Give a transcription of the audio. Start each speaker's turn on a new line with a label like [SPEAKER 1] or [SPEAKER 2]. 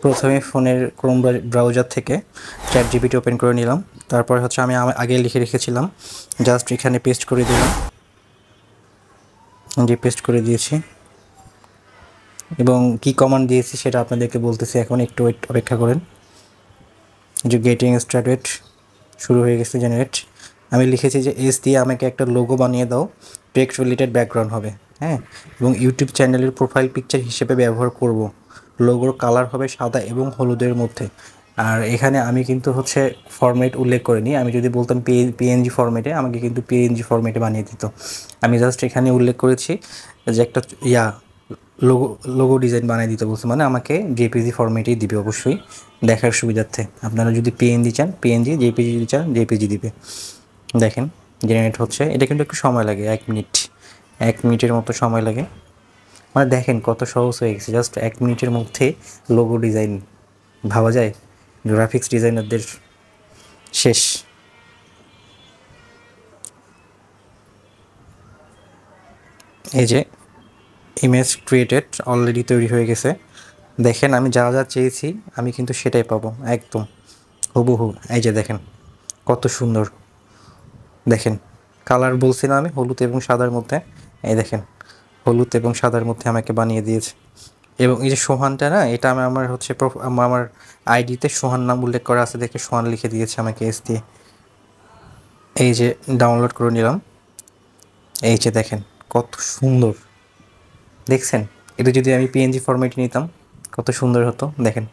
[SPEAKER 1] প্রথমে ফোনের Chrome browser থেকে চ্যাট জিপিটি ওপেন করে নিলাম। তারপরে হচ্ছে আমি আগে লিখে রেখেছিলাম, জাস্ট এখানে পেস্ট করে দিলাম, যে পেস্ট করে দিয়েছি এবং কি কমান্ড দিয়েছি সেটা আপনাদেরকে বলতেছি, এখন একটু অপেক্ষা করেন। যে গেটিং স্টার্টেড শুরু হয়ে গেছে জেনারেট। আমি লিখেছি যে এস দিয়ে আমাকে একটা লোগো বানিয়ে দাও, টেক্সট রিলেটেড ব্যাকগ্রাউন্ড হবে, হ্যাঁ, এবং ইউটিউব চ্যানেলের প্রোফাইল পিকচার হিসেবে ব্যবহার করব। লোগোর কালার হবে সাদা এবং হলুদের মধ্যে। আর এখানে আমি কিন্তু হচ্ছে ফরম্যাট উল্লেখ করিনি, আমি যদি বলতাম পিএনজি ফরম্যাটে আমাকে কিন্তু পিএনজি ফরম্যাটে বানিয়ে দিত। আমি জাস্ট এখানে উল্লেখ করেছি যে একটা লোগো লোগো ডিজাইন বানিয়ে দিতে বলছে, মানে আমাকে জেপিজি ফরম্যাটেই দিবে অবশ্যই দেখার সুবিধার্থে। আপনারা যদি পিএনজি চান পিএনজি, জেপিজি যদি চান জেপিজি দিবে। দেখেন জেনারেট হচ্ছে, এটা কিন্তু একটু সময় লাগে, 1 মিনিটের মতো সময় লাগে। মানে দেখেন কত সহজ হয়ে গেছে, জাস্ট 1 মিনিটের মধ্যে লোগো ডিজাইন। ভাবা যায় গ্রাফিক্স ডিজাইনারদের শেষ। এই যে ইমেজ ক্রিয়েটেড অলরেডি তৈরি হয়ে গেছে। দেখেন আমি যা যা চেয়েছি আমি কিন্তু সেটাই পাবো, একদম হুবহু। এই যে দেখেন কত সুন্দর, দেখেন কালার বলছি না আমি, হলুদ এবং সাদার মধ্যে। এই দেখেন হলুদ এবং সাদার মধ্যে আমাকে বানিয়ে দিয়েছে। এবং এই যে সোহানটা না, এটা আমি আমার হচ্ছে আমার আইডিতে সোহান নাম উল্লেখ করা আছে দেখে সোহান লিখে দিয়েছে আমাকে এস দিয়ে। এই যে ডাউনলোড করে নিলাম, এই যে দেখেন কত সুন্দর, দেখছেন? এটা যদি আমি পিএনজি ফরম্যাটে নিতাম কত সুন্দর হতো, দেখেন।